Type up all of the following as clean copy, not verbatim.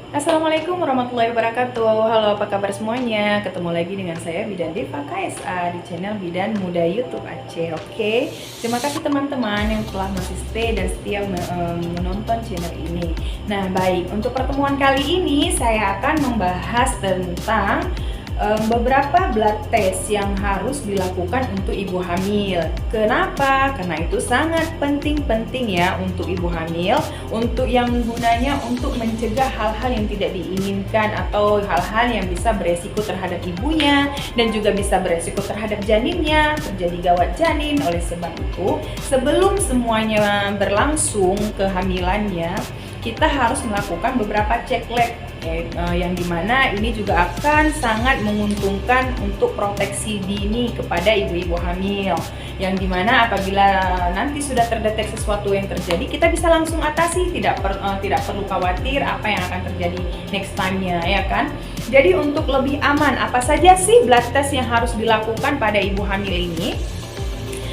Assalamualaikum warahmatullahi wabarakatuh. Halo, apa kabar semuanya? Ketemu lagi dengan saya Bidan Deva KSA di channel Bidan Muda YouTube Aceh. Oke, terima kasih teman-teman yang telah masih stay dan setia menonton channel ini. Nah, baik, untuk pertemuan kali ini saya akan membahas tentang beberapa blood test yang harus dilakukan untuk ibu hamil. Kenapa? Karena itu sangat penting ya untuk ibu hamil, untuk yang gunanya untuk mencegah hal-hal yang tidak diinginkan atau hal-hal yang bisa beresiko terhadap ibunya dan juga bisa beresiko terhadap janinnya, terjadi gawat janin. Oleh sebab itu, sebelum semuanya berlangsung kehamilannya, kita harus melakukan beberapa cek lab yang dimana ini juga akan sangat menguntungkan untuk proteksi dini kepada ibu-ibu hamil, yang dimana apabila nanti sudah terdeteksi sesuatu yang terjadi, kita bisa langsung atasi, tidak perlu khawatir apa yang akan terjadi next time-nya, ya kan. Jadi untuk lebih aman, apa saja sih blood test yang harus dilakukan pada ibu hamil ini?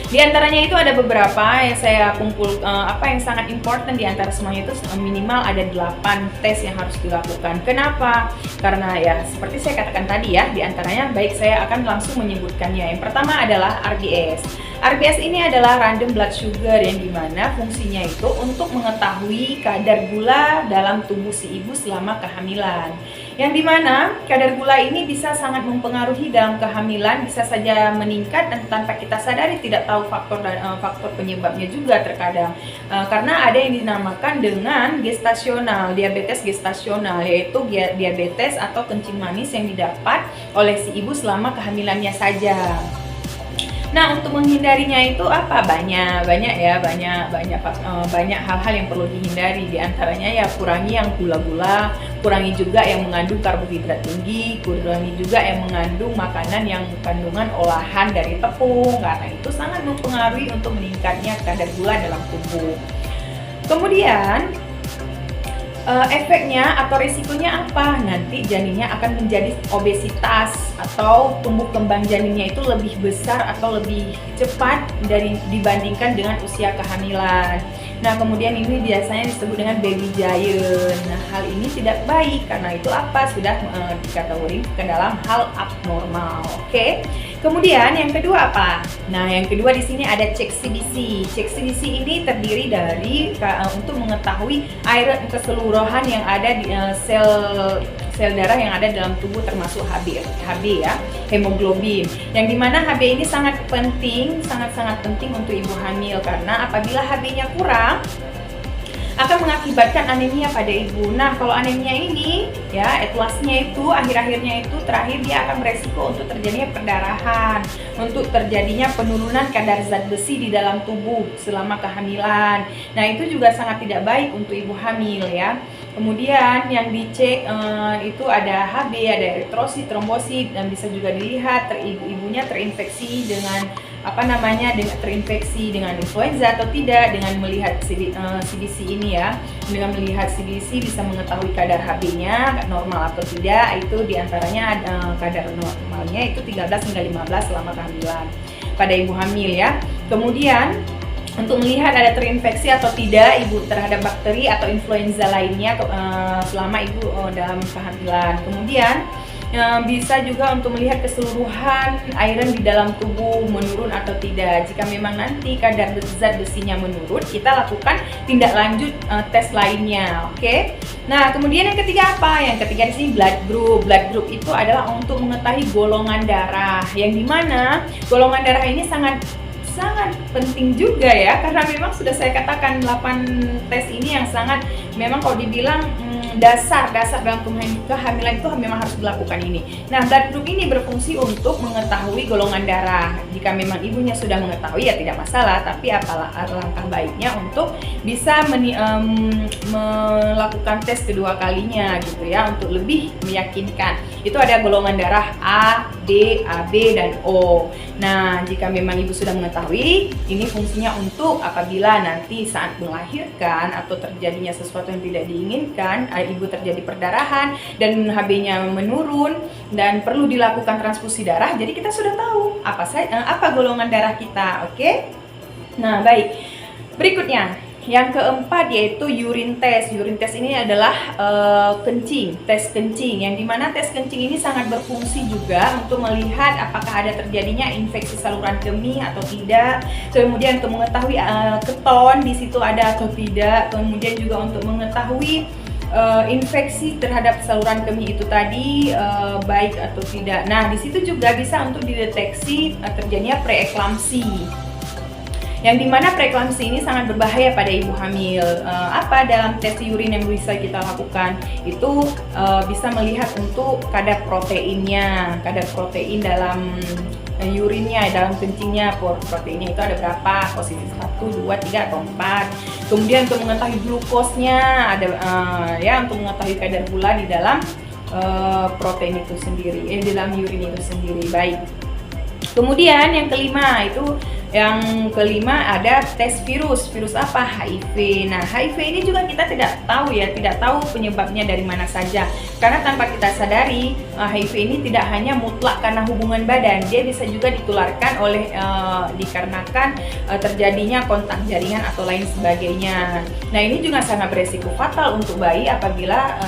Di antaranya itu ada beberapa yang saya kumpul, apa yang sangat important di antara semuanya itu minimal ada 8 tes yang harus dilakukan. Kenapa? Karena ya seperti saya katakan tadi ya, di antaranya baik saya akan langsung menyebutkannya. Yang pertama adalah RBS. RBS ini adalah random blood sugar yang dimana fungsinya itu untuk mengetahui kadar gula dalam tubuh si ibu selama kehamilan. Yang dimana kadar gula ini bisa sangat mempengaruhi dalam kehamilan, bisa saja meningkat dan tanpa kita sadari, tidak tahu faktor penyebabnya juga terkadang. Karena ada yang dinamakan dengan gestasional, diabetes gestasional, yaitu diabetes atau kencing manis yang didapat oleh si ibu selama kehamilannya saja. Nah, untuk menghindarinya itu apa? Banyak hal-hal yang perlu dihindari. Di antaranya ya kurangi yang gula-gula, kurangi juga yang mengandung karbohidrat tinggi, kurangi juga yang mengandung makanan yang kandungan olahan dari tepung, karena itu sangat mempengaruhi untuk meningkatnya kadar gula dalam tubuh. Kemudian efeknya atau risikonya apa? Nanti janinnya akan menjadi obesitas atau tumbuh kembang janinnya itu lebih besar atau lebih cepat dibandingkan dengan usia kehamilan. Nah, kemudian ini biasanya disebut dengan baby giant. Nah, hal ini tidak baik karena itu apa? Sudah dikategorikan ke dalam hal abnormal. Oke. Kemudian yang kedua apa? Nah, yang kedua di sini ada cek CBC. Cek CBC ini terdiri dari untuk mengetahui iron keseluruhan yang ada di sel darah yang ada dalam tubuh, termasuk HB ya, hemoglobin. Yang dimana HB ini sangat sangat penting untuk ibu hamil, karena apabila HB-nya kurang akan mengakibatkan anemia pada ibu. Nah, kalau anemia ini ya etlasnya itu akhir-akhirnya itu terakhir dia akan beresiko untuk terjadinya perdarahan, untuk terjadinya penurunan kadar zat besi di dalam tubuh selama kehamilan. Nah, itu juga sangat tidak baik untuk ibu hamil ya. Kemudian yang dicek itu ada HB, ada eritrosit, trombosit, dan bisa juga dilihat ibunya terinfeksi dengan terinfeksi dengan influenza atau tidak, dengan melihat CBC ini ya. Dengan melihat CBC bisa mengetahui kadar HB-nya normal atau tidak. Itu diantaranya kadar normalnya itu 13 hingga 15 selama kehamilan pada ibu hamil ya. Kemudian untuk melihat ada terinfeksi atau tidak ibu terhadap bakteri atau influenza lainnya selama ibu dalam kehamilan. Kemudian bisa juga untuk melihat keseluruhan iron di dalam tubuh menurun atau tidak. Jika memang nanti kadar zat besinya menurun, kita lakukan tindak lanjut tes lainnya. Oke. Nah, kemudian yang ketiga apa? Yang ketiga di sini blood group. Blood group itu adalah untuk mengetahui golongan darah, yang dimana golongan darah ini sangat penting juga ya, karena memang sudah saya katakan 8 tes ini yang sangat memang kalau dibilang dasar dalam kehamilan itu memang harus dilakukan ini. Nah, blood group ini berfungsi untuk mengetahui golongan darah. Jika memang ibunya sudah mengetahui ya tidak masalah, tapi alangkah baiknya untuk bisa melakukan tes kedua kalinya gitu ya, untuk lebih meyakinkan. Itu ada golongan darah A, D, AB, dan O. Nah, jika memang ibu sudah mengetahui, ini fungsinya untuk apabila nanti saat melahirkan atau terjadinya sesuatu yang tidak diinginkan, ibu terjadi perdarahan dan HB-nya menurun dan perlu dilakukan transfusi darah, jadi kita sudah tahu apa golongan darah kita. Oke? Nah, baik. Berikutnya, Yang keempat yaitu urine test. Urine test ini adalah tes kencing, yang dimana tes kencing ini sangat berfungsi juga untuk melihat apakah ada terjadinya infeksi saluran kemih atau tidak. Kemudian untuk mengetahui keton di situ ada atau tidak. Kemudian juga untuk mengetahui infeksi terhadap saluran kemih itu tadi baik atau tidak. Nah, di situ juga bisa untuk dideteksi terjadinya preeklamsi. Yang dimana preeklamsi ini sangat berbahaya pada ibu hamil. Apa dalam tes urin yang bisa kita lakukan? Itu bisa melihat untuk kadar proteinnya, kadar protein dalam urinnya, dalam kencingnya. Proteinnya itu ada berapa? Posisi 1, 2, 3 atau 4. Kemudian untuk mengetahui glukosnya, ada untuk mengetahui kadar gula di dalam protein itu sendiri, di dalam urin itu sendiri. Baik. Kemudian yang kelima ada tes virus. Virus apa? HIV. Nah, HIV ini juga kita tidak tahu penyebabnya dari mana saja. Karena tanpa kita sadari, HIV ini tidak hanya mutlak karena hubungan badan, dia bisa juga ditularkan oleh dikarenakan terjadinya kontak jaringan atau lain sebagainya. Nah, ini juga sangat beresiko fatal untuk bayi apabila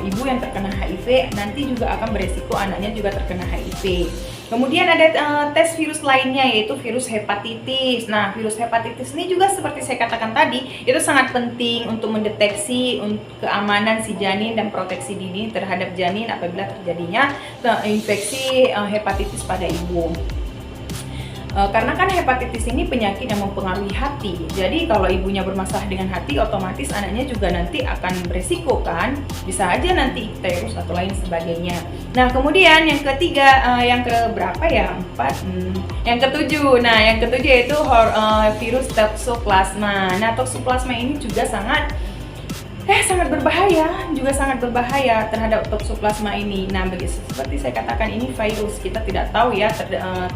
ibu yang terkena HIV nanti juga akan beresiko anaknya juga terkena HIV. Kemudian ada tes virus lainnya yaitu virus hepatitis. Nah, virus hepatitis ini juga seperti saya katakan tadi, itu sangat penting untuk mendeteksi keamanan si janin dan proteksi dini terhadap janin apabila terjadinya infeksi hepatitis pada ibu. Karena kan hepatitis ini penyakit yang mempengaruhi hati. Jadi kalau ibunya bermasalah dengan hati, otomatis anaknya juga nanti akan beresiko kan. Bisa aja nanti icterus atau lain sebagainya. Nah, kemudian yang ketiga, yang keberapa ya? 4. Yang ketujuh. Nah, yang ketujuh yaitu virus toxoplasma. Nah, toxoplasma ini juga sangat berbahaya terhadap toxoplasma ini. Nah, seperti saya katakan, ini virus, kita tidak tahu ya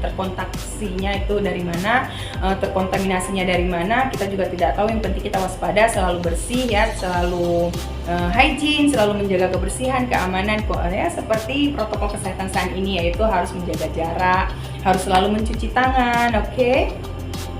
terkontaksinya itu dari mana, terkontaminasinya dari mana, kita juga tidak tahu. Yang penting kita waspada, selalu bersih ya, selalu hygiene, selalu menjaga kebersihan, keamanan ya, seperti protokol kesehatan saat ini, yaitu harus menjaga jarak, harus selalu mencuci tangan, oke?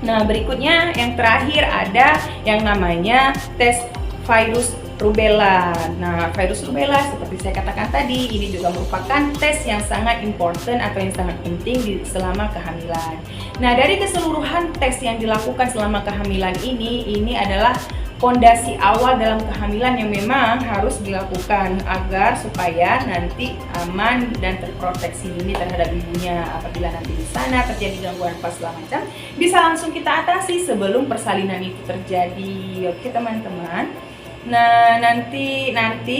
Nah, berikutnya yang terakhir ada yang namanya tes virus rubella. Nah, virus rubella seperti saya katakan tadi, ini juga merupakan tes yang sangat important atau yang sangat penting selama kehamilan. Nah, dari keseluruhan tes yang dilakukan selama kehamilan ini adalah fondasi awal dalam kehamilan yang memang harus dilakukan agar supaya nanti aman dan terproteksi dini terhadap ibunya. Apabila nanti di sana terjadi gangguan pas segala macam, bisa langsung kita atasi sebelum persalinan itu terjadi. Oke, teman-teman. Nah, nanti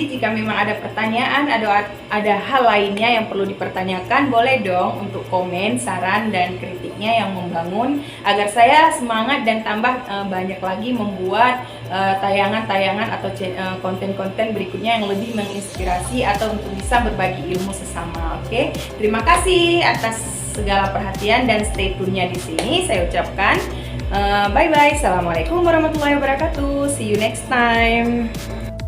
jika memang ada pertanyaan, ada hal lainnya yang perlu dipertanyakan, boleh dong untuk komen, saran, dan kritiknya yang membangun agar saya semangat dan tambah banyak lagi membuat tayangan-tayangan atau konten-konten berikutnya yang lebih menginspirasi atau untuk bisa berbagi ilmu sesama. Oke, terima kasih atas segala perhatian dan stay tune-nya di sini. Saya ucapkan bye-bye. Assalamualaikum warahmatullahi wabarakatuh. See you next time.